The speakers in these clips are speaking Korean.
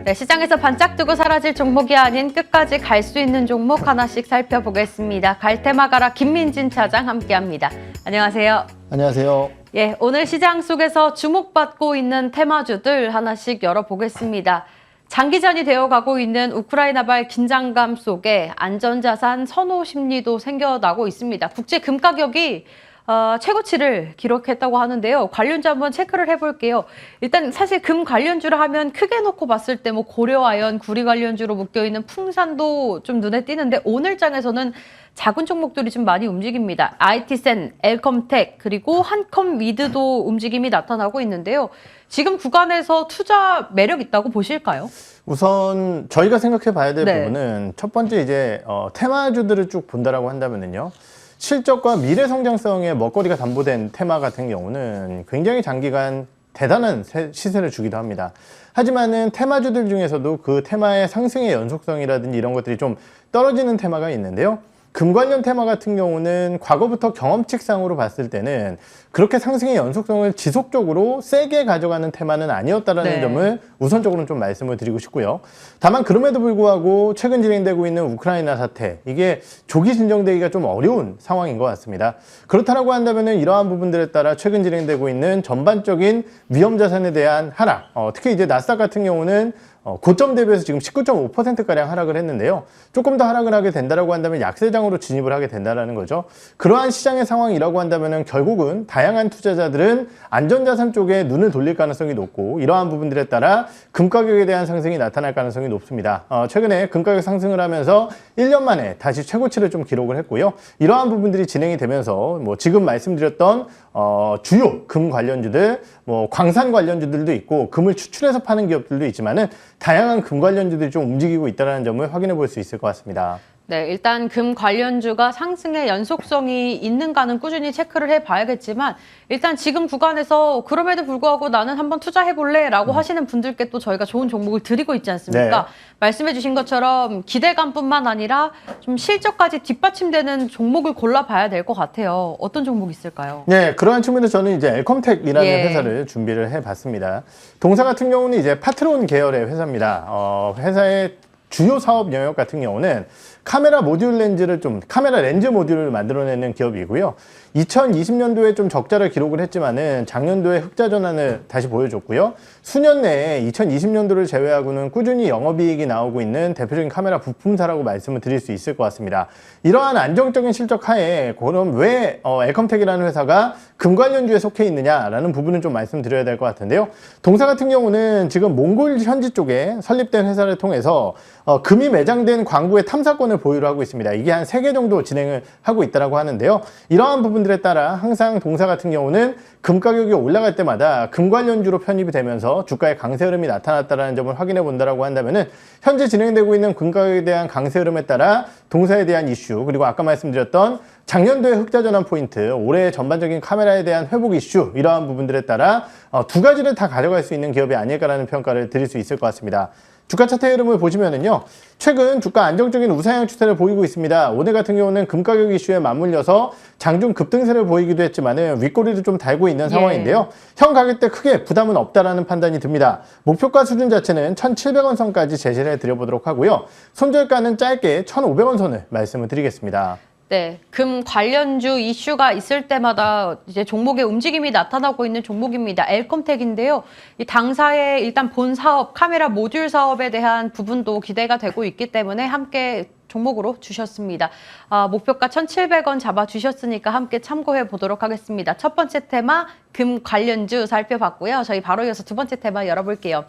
네, 시장에서 반짝 뜨고 사라질 종목이 아닌 끝까지 갈 수 있는 종목 하나씩 살펴보겠습니다. 갈테마 가라 김민진 차장 함께합니다. 안녕하세요. 안녕하세요. 예, 오늘 시장 속에서 주목받고 있는 테마주들 하나씩 열어보겠습니다. 장기전이 되어가고 있는 우크라이나발 긴장감 속에 안전자산 선호 심리도 생겨나고 있습니다. 국제 금 가격이 최고치를 기록했다고 하는데요. 관련주 한번 체크를 해볼게요. 일단 사실 금 관련주를 하면 크게 놓고 봤을 때 뭐 고려아연, 구리 관련주로 묶여있는 풍산도 좀 눈에 띄는데 오늘 장에서는 작은 종목들이 좀 많이 움직입니다. IT센, 엘컴텍, 그리고 한컴위드도 움직임이 나타나고 있는데요. 지금 구간에서 투자 매력 있다고 보실까요? 우선 저희가 생각해 봐야 될 부분은 첫 번째 이제 테마주들을 쭉 본다라고 한다면은요. 실적과 미래 성장성의 먹거리가 담보된 테마 같은 경우는 굉장히 장기간 대단한 시세를 주기도 합니다. 하지만은 테마주들 중에서도 그 테마의 상승의 연속성이라든지 이런 것들이 좀 떨어지는 테마가 있는데요. 금 관련 테마 같은 경우는 과거부터 경험칙상으로 봤을 때는 그렇게 상승의 연속성을 지속적으로 세게 가져가는 테마는 아니었다라는 점을 우선적으로는 좀 말씀을 드리고 싶고요. 다만 그럼에도 불구하고 최근 진행되고 있는 우크라이나 사태, 이게 조기 진정되기가 좀 어려운 상황인 것 같습니다. 그렇다고 한다면은 이러한 부분들에 따라 최근 진행되고 있는 전반적인 위험 자산에 대한 하락, 특히 이제 나스닥 같은 경우는 고점 대비해서 지금 19.5%가량 하락을 했는데요. 조금 더 하락을 하게 된다라고 한다면 약세장으로 진입을 하게 된다라는 거죠. 그러한 시장의 상황이라고 한다면은 결국은 다양한 투자자들은 안전자산 쪽에 눈을 돌릴 가능성이 높고 이러한 부분들에 따라 금 가격에 대한 상승이 나타날 가능성이 높습니다. 최근에 금 가격 상승을 하면서 1년 만에 다시 최고치를 좀 기록을 했고요. 이러한 부분들이 진행이 되면서 뭐 지금 말씀드렸던 주요 금 관련주들, 뭐 광산 관련주들도 있고 금을 추출해서 파는 기업들도 있지만은 다양한 금 관련주들이 좀 움직이고 있다는 점을 확인해 볼 수 있을 것 같습니다. 네, 일단 금 관련주가 상승의 연속성이 있는가는 꾸준히 체크를 해봐야겠지만 일단 지금 구간에서 그럼에도 불구하고 나는 한번 투자해볼래 라고 하시는 분들께 또 저희가 좋은 종목을 드리고 있지 않습니까? 네. 말씀해 주신 것처럼 기대감뿐만 아니라 좀 실적까지 뒷받침되는 종목을 골라봐야 될 것 같아요. 어떤 종목이 있을까요? 네, 그러한 측면에서 저는 이제 엘컴텍이라는 회사를 준비를 해봤습니다. 동사 같은 경우는 이제 파트론 계열의 회사입니다. 회사의 주요 사업 영역 같은 경우는 카메라 렌즈 모듈을 만들어내는 기업이고요. 2020년도에 좀 적자를 기록을 했지만은 작년도에 흑자 전환을 다시 보여줬고요. 수년 내에 2020년도를 제외하고는 꾸준히 영업이익이 나오고 있는 대표적인 카메라 부품사라고 말씀을 드릴 수 있을 것 같습니다. 이러한 안정적인 실적 하에 그럼 왜 엘컴텍이라는 회사가 금 관련주에 속해 있느냐라는 부분은 좀 말씀드려야 될 것 같은데요. 동사 같은 경우는 지금 몽골 현지 쪽에 설립된 회사를 통해서 금이 매장된 광부의 탐사권을 보유를 하고 있습니다. 이게 한 3개 정도 진행을 하고 있다고 하는데요. 이러한 부분들에 따라 항상 동사 같은 경우는 금 가격이 올라갈 때마다 금 관련주로 편입이 되면서 주가의 강세 흐름이 나타났다는 점을 확인해 본다라고 한다면은 현재 진행되고 있는 금 가격에 대한 강세 흐름에 따라 동사에 대한 이슈, 그리고 아까 말씀드렸던 작년도의 흑자 전환 포인트, 올해의 전반적인 카메라에 대한 회복 이슈, 이러한 부분들에 따라 두 가지를 다 가져갈 수 있는 기업이 아닐까라는 평가를 드릴 수 있을 것 같습니다. 주가 차트 흐름을 보시면은요, 최근 주가 안정적인 우상향 추세를 보이고 있습니다. 오늘 같은 경우는 금 가격 이슈에 맞물려서 장중 급등세를 보이기도 했지만은 윗꼬리를 좀 달고 있는 상황인데요. 현 가격대 크게 부담은 없다라는 판단이 듭니다. 목표가 수준 자체는 1,700원 선까지 제시를 해드려보도록 하고요. 손절가는 짧게 1,500원 선을 말씀을 드리겠습니다. 네, 금 관련주 이슈가 있을 때마다 이제 종목의 움직임이 나타나고 있는 종목입니다. 엘컴텍인데요. 이 당사의 일단 본 사업, 카메라 모듈 사업에 대한 부분도 기대가 되고 있기 때문에 함께 종목으로 주셨습니다. 목표가 1,700원 잡아주셨으니까 함께 참고해 보도록 하겠습니다. 첫 번째 테마, 금 관련주 살펴봤고요. 저희 바로 이어서 두 번째 테마 열어볼게요.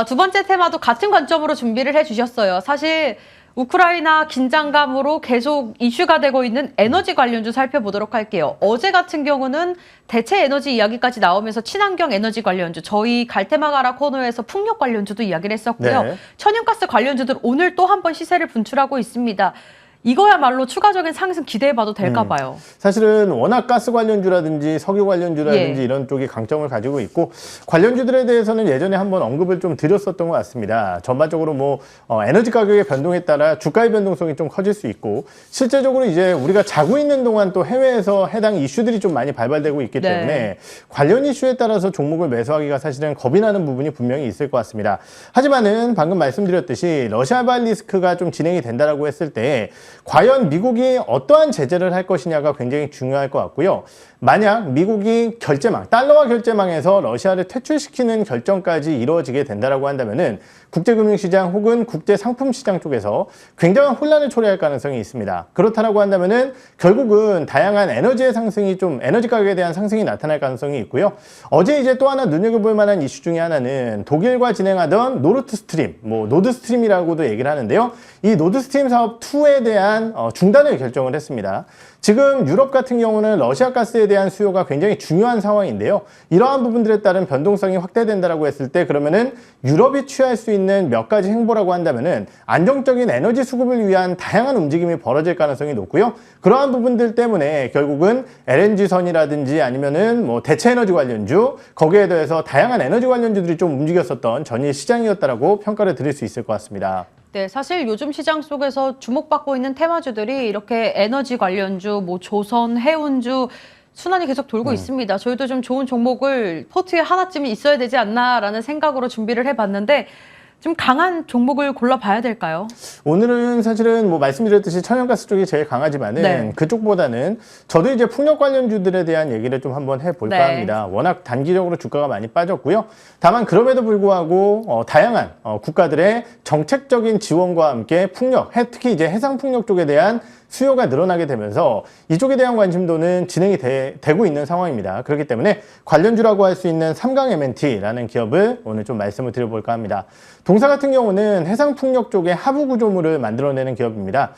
두 번째 테마도 같은 관점으로 준비를 해주셨어요. 사실 우크라이나 긴장감으로 계속 이슈가 되고 있는 에너지 관련주 살펴보도록 할게요. 어제 같은 경우는 대체 에너지 이야기까지 나오면서 친환경 에너지 관련주, 저희 갈테마 가라 코너에서 풍력 관련주도 이야기를 했었고요. 천연가스 관련주들 오늘 또 한 번 시세를 분출하고 있습니다. 이거야말로 추가적인 상승 기대해봐도 될까 봐요. 사실은 워낙 가스 관련주라든지 석유 관련주라든지 예. 이런 쪽이 강점을 가지고 있고 관련주들에 대해서는 예전에 한번 언급을 좀 드렸었던 것 같습니다. 전반적으로 뭐 에너지 가격의 변동에 따라 주가의 변동성이 좀 커질 수 있고 실제적으로 이제 우리가 자고 있는 동안 또 해외에서 해당 이슈들이 좀 많이 발발되고 있기 네. 때문에 관련 이슈에 따라서 종목을 매수하기가 사실은 겁이 나는 부분이 분명히 있을 것 같습니다. 하지만은 방금 말씀드렸듯이 러시아발 리스크가 좀 진행이 된다라고 했을 때 과연 미국이 어떠한 제재를 할 것이냐가 굉장히 중요할 것 같고요. 만약 미국이 달러화 결제망에서 러시아를 퇴출시키는 결정까지 이루어지게 된다라고 한다면은 국제금융시장 혹은 국제상품시장 쪽에서 굉장한 혼란을 초래할 가능성이 있습니다. 그렇다라고 한다면은 결국은 다양한 에너지의 상승이 에너지 가격에 대한 상승이 나타날 가능성이 있고요. 어제 이제 또 하나 눈여겨볼 만한 이슈 중에 하나는 독일과 진행하던 노드스트림이라고도 얘기를 하는데요. 이 노드스트림 사업 2에 대한 중단을 결정을 했습니다. 지금 유럽 같은 경우는 러시아 가스에 대한 수요가 굉장히 중요한 상황인데요. 이러한 부분들에 따른 변동성이 확대된다라고 했을 때 그러면은 유럽이 취할 수 있는 몇 가지 행보라고 한다면은 안정적인 에너지 수급을 위한 다양한 움직임이 벌어질 가능성이 높고요. 그러한 부분들 때문에 결국은 LNG선이라든지 아니면은 뭐 대체 에너지 관련주 거기에 대해서 다양한 에너지 관련주들이 좀 움직였었던 전일 시장이었다라고 평가를 드릴 수 있을 것 같습니다. 네, 사실 요즘 시장 속에서 주목받고 있는 테마주들이 이렇게 에너지 관련주, 뭐 조선, 해운주 순환이 계속 돌고 있습니다. 저희도 좀 좋은 종목을 포트에 하나쯤은 있어야 되지 않나라는 생각으로 준비를 해봤는데 좀 강한 종목을 골라봐야 될까요? 오늘은 사실은 뭐 말씀드렸듯이 천연가스 쪽이 제일 강하지만은 네. 그쪽보다는 저도 이제 풍력 관련주들에 대한 얘기를 좀 한번 해볼까 네. 합니다. 워낙 단기적으로 주가가 많이 빠졌고요. 다만 그럼에도 불구하고 다양한 국가들의 정책적인 지원과 함께 풍력, 특히 이제 해상 풍력 쪽에 대한 수요가 늘어나게 되면서 이쪽에 대한 관심도는 진행이 되고 있는 상황입니다. 그렇기 때문에 관련주라고 할 수 있는 삼강 M&T라는 기업을 오늘 좀 말씀을 드려볼까 합니다. 동사 같은 경우는 해상 풍력 쪽의 하부 구조물을 만들어내는 기업입니다.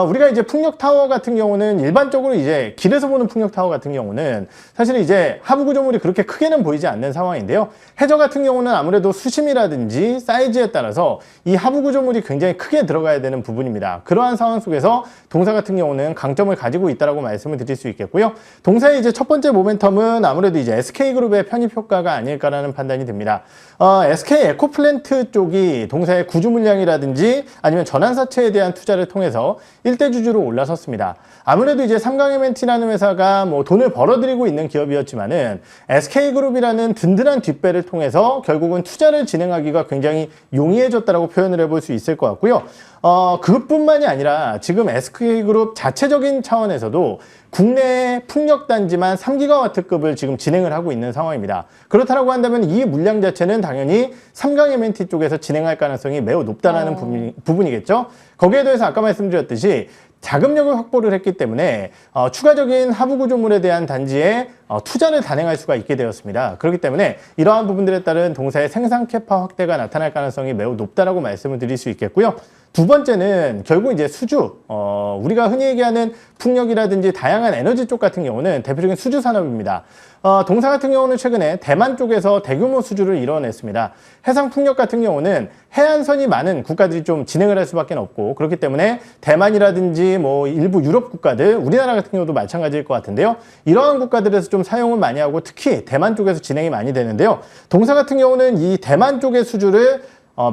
우리가 이제 풍력 타워 같은 경우는 일반적으로 이제 길에서 보는 풍력 타워 같은 경우는 사실 이제 하부 구조물이 그렇게 크게는 보이지 않는 상황인데요. 해저 같은 경우는 아무래도 수심이라든지 사이즈에 따라서 이 하부 구조물이 굉장히 크게 들어가야 되는 부분입니다. 그러한 상황 속에서 동사 같은 경우는 강점을 가지고 있다라고 말씀을 드릴 수 있겠고요. 동사의 이제 첫 번째 모멘텀은 아무래도 이제 SK그룹의 편입 효과가 아닐까라는 판단이 듭니다. SK 에코플랜트 쪽이 동사의 구주 물량이라든지 아니면 전환사채에 대한 투자를 통해서 일대주주로 올라섰습니다. 아무래도 이제 삼강 M&T라는 회사가 뭐 돈을 벌어들이고 있는 기업이었지만은 SK그룹이라는 든든한 뒷배를 통해서 결국은 투자를 진행하기가 굉장히 용이해졌다라고 표현을 해볼 수 있을 것 같고요. 그것뿐만이 아니라 지금 SK그룹 자체적인 차원에서도 국내 풍력단지만 3기가와트급을 지금 진행을 하고 있는 상황입니다. 그렇다고 한다면 이 물량 자체는 당연히 삼강 M&T 쪽에서 진행할 가능성이 매우 높다라는 부분이겠죠. 거기에 대해서 아까 말씀드렸듯이 자금력을 확보를 했기 때문에 추가적인 하부 구조물에 대한 단지에 투자를 단행할 수가 있게 되었습니다. 그렇기 때문에 이러한 부분들에 따른 동사의 생산 캐파 확대가 나타날 가능성이 매우 높다라고 말씀을 드릴 수 있겠고요. 두 번째는 결국 이제 수주, 우리가 흔히 얘기하는 풍력이라든지 다양한 에너지 쪽 같은 경우는 대표적인 수주 산업입니다. 동사 같은 경우는 최근에 대만 쪽에서 대규모 수주를 이뤄냈습니다. 해상 풍력 같은 경우는 해안선이 많은 국가들이 좀 진행을 할 수밖에 없고 그렇기 때문에 대만이라든지 뭐 일부 유럽 국가들, 우리나라 같은 경우도 마찬가지일 것 같은데요. 이러한 국가들에서 좀 사용을 많이 하고 특히 대만 쪽에서 진행이 많이 되는데요. 동사 같은 경우는 이 대만 쪽의 수주를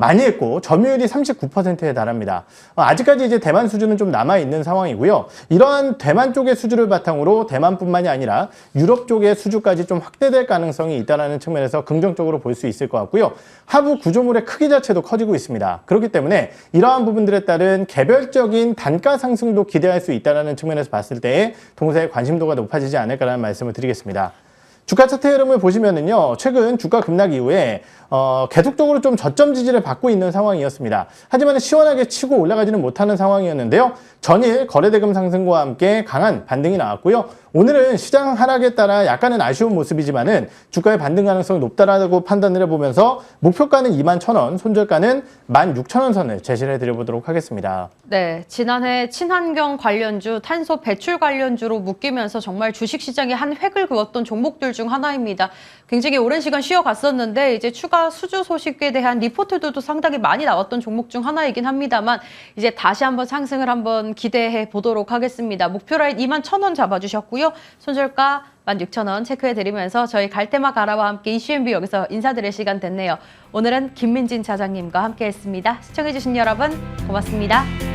많이 했고 점유율이 39%에 달합니다. 아직까지 이제 대만 수주는 좀 남아있는 상황이고요. 이러한 대만 쪽의 수주를 바탕으로 대만뿐만이 아니라 유럽 쪽의 수주까지 좀 확대될 가능성이 있다는 측면에서 긍정적으로 볼 수 있을 것 같고요. 하부 구조물의 크기 자체도 커지고 있습니다. 그렇기 때문에 이러한 부분들에 따른 개별적인 단가 상승도 기대할 수 있다는 측면에서 봤을 때 동사의 관심도가 높아지지 않을까라는 말씀을 드리겠습니다. 주가 차트 흐름을 보시면은요, 최근 주가 급락 이후에 계속적으로 좀 저점 지지를 받고 있는 상황이었습니다. 하지만 시원하게 치고 올라가지는 못하는 상황이었는데요. 전일 거래대금 상승과 함께 강한 반등이 나왔고요. 오늘은 시장 하락에 따라 약간은 아쉬운 모습이지만은 주가의 반등 가능성이 높다라고 판단을 해보면서 목표가는 21,000원, 손절가는 16,000원 선을 제시를 해드려보도록 하겠습니다. 네, 지난해 친환경 관련주, 탄소 배출 관련주로 묶이면서 정말 주식시장에 한 획을 그었던 종목들 중 하나입니다. 굉장히 오랜 시간 쉬어갔었는데 이제 추가 수주 소식에 대한 리포트들도 상당히 많이 나왔던 종목 중 하나이긴 합니다만 이제 다시 한번 상승을 한번 기대해 보도록 하겠습니다. 목표 라인 21,000원 잡아주셨고요. 손절가 16,000원 체크해드리면서 저희 갈테마 가라와 함께 이슈앤비 여기서 인사드릴 시간 됐네요. 오늘은 김민진 차장님과 함께했습니다. 시청해주신 여러분 고맙습니다.